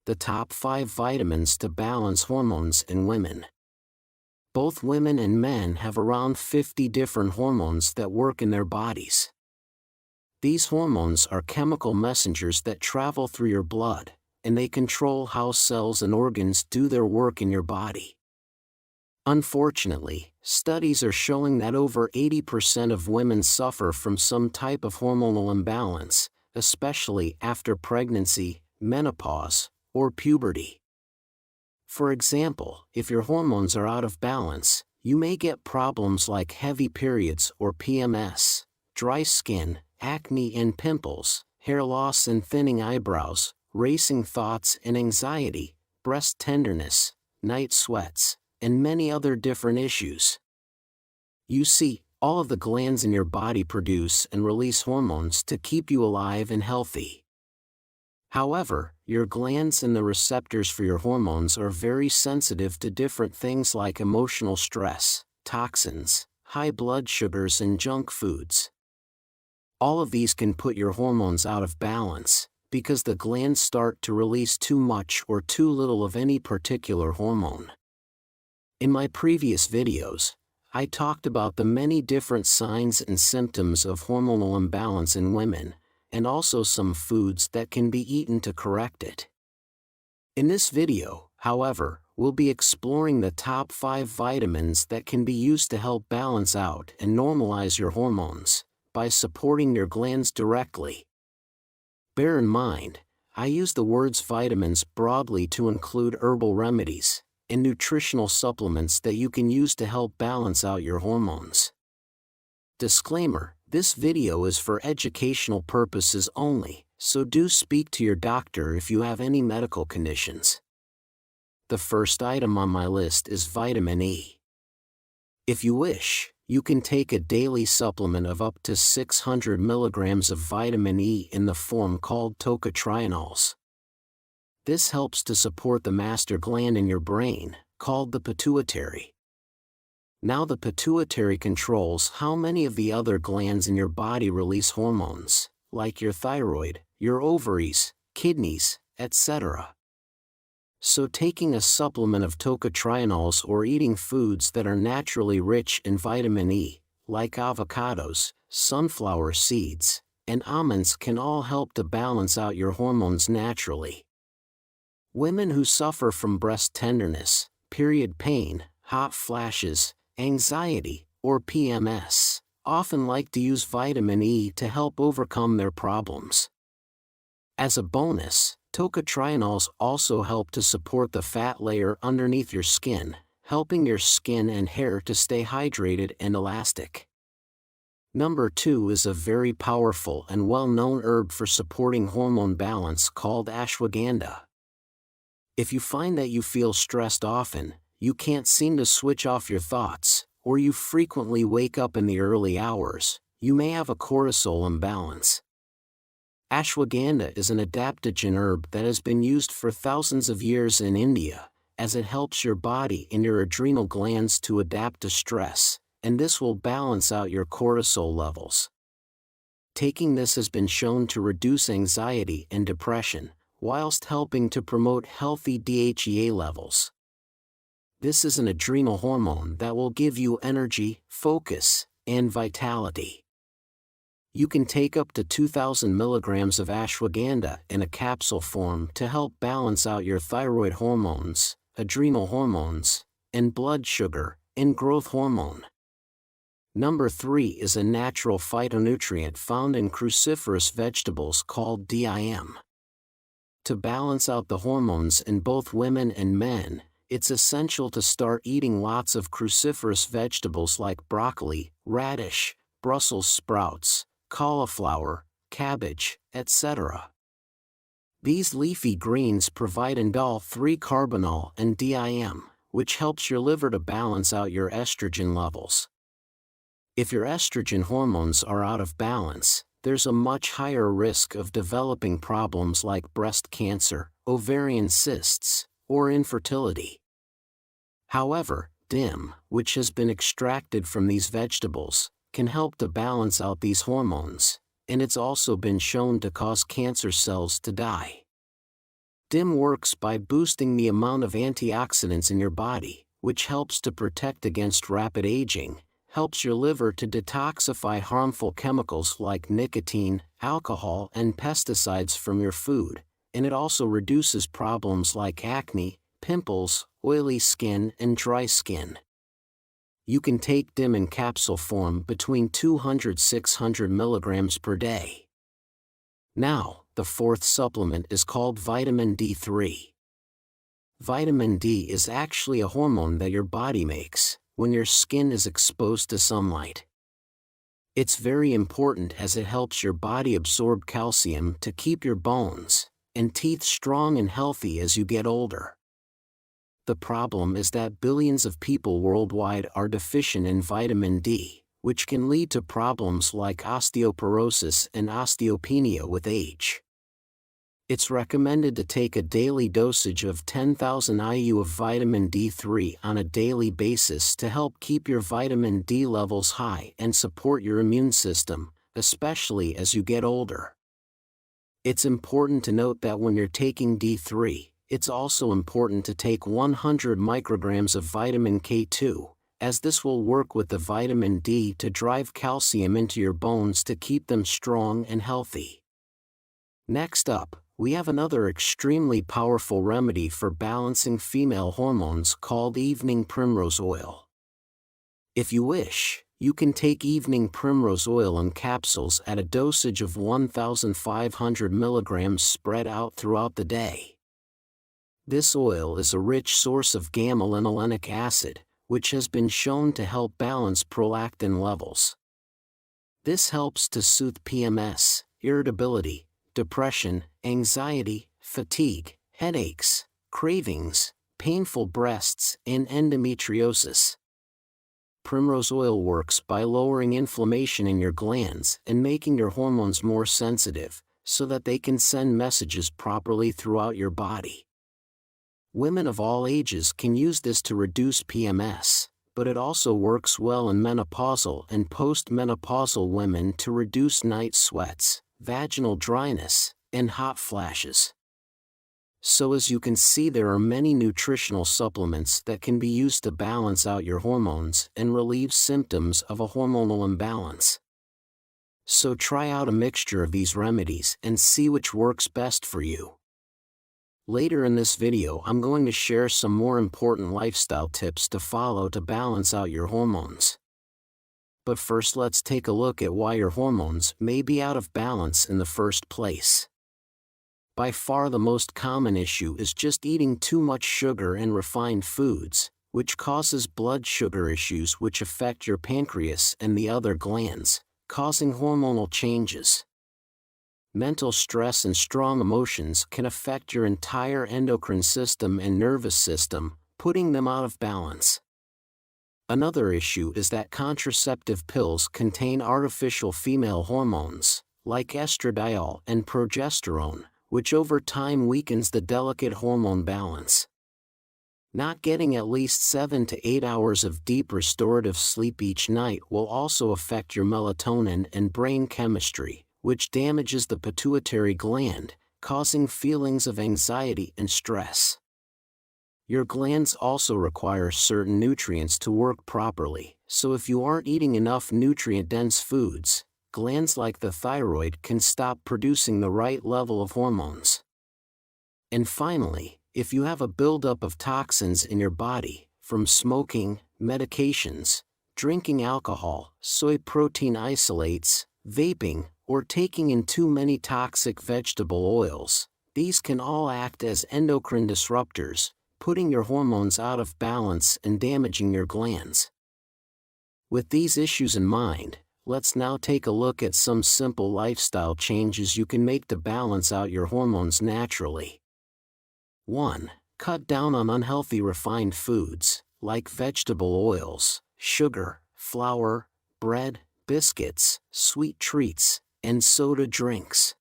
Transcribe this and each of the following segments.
the top 5 vitamins to balance hormones in women. Both women and men have around 50 different hormones that work in their bodies. These hormones are chemical messengers that travel through your blood, and they control how cells and organs do their work in your body. Unfortunately, studies are showing that over 80% of women suffer from some type of hormonal imbalance, especially after pregnancy, menopause, or puberty. For example, if your hormones are out of balance, you may get problems like heavy periods or PMS, dry skin, acne and pimples, hair loss and thinning eyebrows, racing thoughts and anxiety, breast tenderness, night sweats, and many other different issues. You see, all of the glands in your body produce and release hormones to keep you alive and healthy. However, your glands and the receptors for your hormones are very sensitive to different things like emotional stress, toxins, high blood sugars and junk foods. All of these can put your hormones out of balance, because the glands start to release too much or too little of any particular hormone. In my previous videos, I talked about the many different signs and symptoms of hormonal imbalance in women, and also some foods that can be eaten to correct it. In this video, however, we'll be exploring the top 5 vitamins that can be used to help balance out and normalize your hormones, by supporting your glands directly. Bear in mind, I use the words vitamins broadly to include herbal remedies and nutritional supplements that you can use to help balance out your hormones. Disclaimer: this video is for educational purposes only, so do speak to your doctor if you have any medical conditions. The first item on my list is vitamin E. If you wish, you can take a daily supplement of up to 600 milligrams of vitamin E in the form called tocotrienols. This helps to support the master gland in your brain, called the pituitary. Now the pituitary controls how many of the other glands in your body release hormones, like your thyroid, your ovaries, kidneys, etc. So taking a supplement of tocotrienols or eating foods that are naturally rich in vitamin E, like avocados, sunflower seeds, and almonds can all help to balance out your hormones naturally. Women who suffer from breast tenderness, period pain, hot flashes, anxiety, or PMS, often like to use vitamin E to help overcome their problems. As a bonus, tocotrienols also help to support the fat layer underneath your skin, helping your skin and hair to stay hydrated and elastic. Number 2 is a very powerful and well-known herb for supporting hormone balance called ashwagandha. If you find that you feel stressed often, you can't seem to switch off your thoughts, or you frequently wake up in the early hours, you may have a cortisol imbalance. Ashwagandha is an adaptogen herb that has been used for thousands of years in India, as it helps your body and your adrenal glands to adapt to stress, and this will balance out your cortisol levels. Taking this has been shown to reduce anxiety and depression, whilst helping to promote healthy DHEA levels. This is an adrenal hormone that will give you energy, focus, and vitality. You can take up to 2,000 milligrams of ashwagandha in a capsule form to help balance out your thyroid hormones, adrenal hormones, and blood sugar, and growth hormone. Number 3 is a natural phytonutrient found in cruciferous vegetables called DIM. To balance out the hormones in both women and men, it's essential to start eating lots of cruciferous vegetables like broccoli, radish, Brussels sprouts, cauliflower, cabbage, etc. These leafy greens provide indole-3-carbinol and DIM, which helps your liver to balance out your estrogen levels. If your estrogen hormones are out of balance, there's a much higher risk of developing problems like breast cancer, ovarian cysts, or infertility. However, DIM, which has been extracted from these vegetables, can help to balance out these hormones, and it's also been shown to cause cancer cells to die. DIM works by boosting the amount of antioxidants in your body, which helps to protect against rapid aging, helps your liver to detoxify harmful chemicals like nicotine, alcohol, and pesticides from your food, and it also reduces problems like acne, pimples, oily skin, and dry skin. You can take DIM in capsule form between 200–600 milligrams per day. Now, the fourth supplement is called vitamin D3. Vitamin D is actually a hormone that your body makes when your skin is exposed to sunlight. It's very important as it helps your body absorb calcium to keep your bones and teeth strong and healthy as you get older. The problem is that billions of people worldwide are deficient in vitamin D, which can lead to problems like osteoporosis and osteopenia with age. It's recommended to take a daily dosage of 10,000 IU of vitamin D3 on a daily basis to help keep your vitamin D levels high and support your immune system, especially as you get older. It's important to note that when you're taking D3, it's also important to take 100 micrograms of vitamin K2, as this will work with the vitamin D to drive calcium into your bones to keep them strong and healthy. Next up, we have another extremely powerful remedy for balancing female hormones called evening primrose oil. If you wish, you can take evening primrose oil in capsules at a dosage of 1,500 milligrams spread out throughout the day. This oil is a rich source of gamma-linolenic acid, which has been shown to help balance prolactin levels. This helps to soothe PMS, irritability, depression, anxiety, fatigue, headaches, cravings, painful breasts, and endometriosis. Primrose oil works by lowering inflammation in your glands and making your hormones more sensitive, so that they can send messages properly throughout your body. Women of all ages can use this to reduce PMS, but it also works well in menopausal and postmenopausal women to reduce night sweats, vaginal dryness, and hot flashes. So as you can see, there are many nutritional supplements that can be used to balance out your hormones and relieve symptoms of a hormonal imbalance. So try out a mixture of these remedies and see which works best for you. Later in this video, I'm going to share some more important lifestyle tips to follow to balance out your hormones. But first, let's take a look at why your hormones may be out of balance in the first place. By far the most common issue is just eating too much sugar and refined foods, which causes blood sugar issues which affect your pancreas and the other glands, causing hormonal changes. Mental stress and strong emotions can affect your entire endocrine system and nervous system, putting them out of balance. Another issue is that contraceptive pills contain artificial female hormones, like estradiol and progesterone, which over time weakens the delicate hormone balance. Not getting at least 7 to 8 hours of deep restorative sleep each night will also affect your melatonin and brain chemistry, which damages the pituitary gland, causing feelings of anxiety and stress. Your glands also require certain nutrients to work properly, so if you aren't eating enough nutrient-dense foods, glands like the thyroid can stop producing the right level of hormones. And finally, if you have a buildup of toxins in your body, from smoking, medications, drinking alcohol, soy protein isolates, vaping, or taking in too many toxic vegetable oils, these can all act as endocrine disruptors, putting your hormones out of balance and damaging your glands. With these issues in mind, let's now take a look at some simple lifestyle changes you can make to balance out your hormones naturally. 1. Cut down on unhealthy refined foods, like vegetable oils, sugar, flour, bread, biscuits, sweet treats, and soda drinks.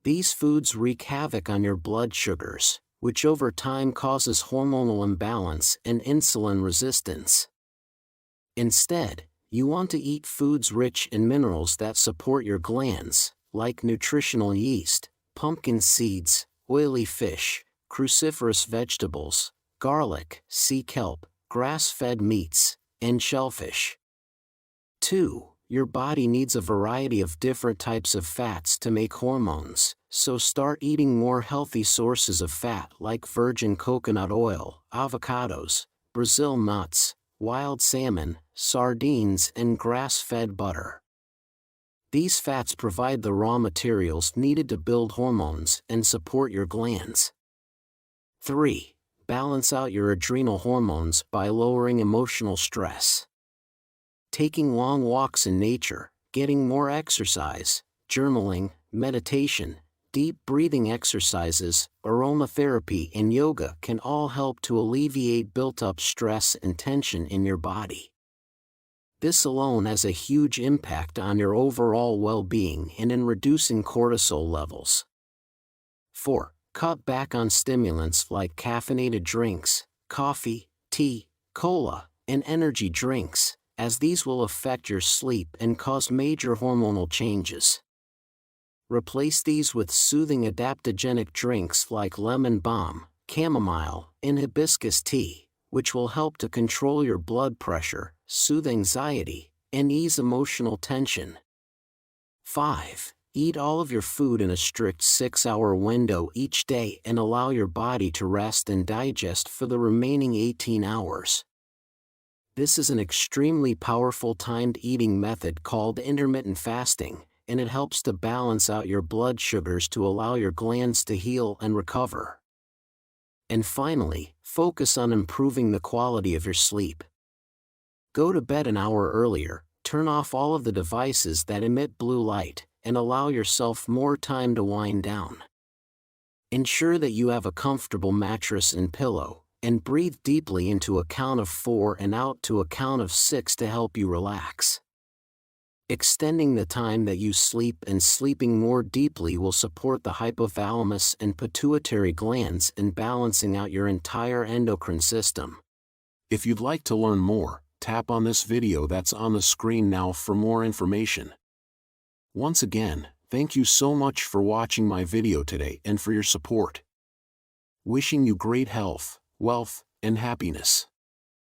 These foods wreak havoc on your blood sugars, which over time causes hormonal imbalance and insulin resistance. Instead, you want to eat foods rich in minerals that support your glands, like nutritional yeast, pumpkin seeds, oily fish, cruciferous vegetables, garlic, sea kelp, grass-fed meats, and shellfish. 2. Your body needs a variety of different types of fats to make hormones, so start eating more healthy sources of fat like virgin coconut oil, avocados, Brazil nuts, wild salmon, sardines, and grass-fed butter. These fats provide the raw materials needed to build hormones and support your glands. 3. Balance out your adrenal hormones by lowering emotional stress. Taking long walks in nature, getting more exercise, journaling, meditation, deep breathing exercises, aromatherapy, and yoga can all help to alleviate built-up stress and tension in your body. This alone has a huge impact on your overall well-being and in reducing cortisol levels. 4. Cut back on stimulants like caffeinated drinks, coffee, tea, cola, and energy drinks, as these will affect your sleep and cause major hormonal changes. Replace these with soothing adaptogenic drinks like lemon balm, chamomile, and hibiscus tea, which will help to control your blood pressure, soothe anxiety, and ease emotional tension. 5. Eat all of your food in a strict 6-hour window each day and allow your body to rest and digest for the remaining 18 hours. This is an extremely powerful timed eating method called intermittent fasting, and it helps to balance out your blood sugars to allow your glands to heal and recover. And finally, focus on improving the quality of your sleep. Go to bed an hour earlier, turn off all of the devices that emit blue light, and allow yourself more time to wind down. Ensure that you have a comfortable mattress and pillow, and breathe deeply into a count of 4 and out to a count of 6 to help you relax. Extending the time that you sleep and sleeping more deeply will support the hypothalamus and pituitary glands in balancing out your entire endocrine system. If you'd like to learn more, tap on this video that's on the screen now for more information. Once again, thank you so much for watching my video today and for your support. Wishing you great health, wealth, and happiness.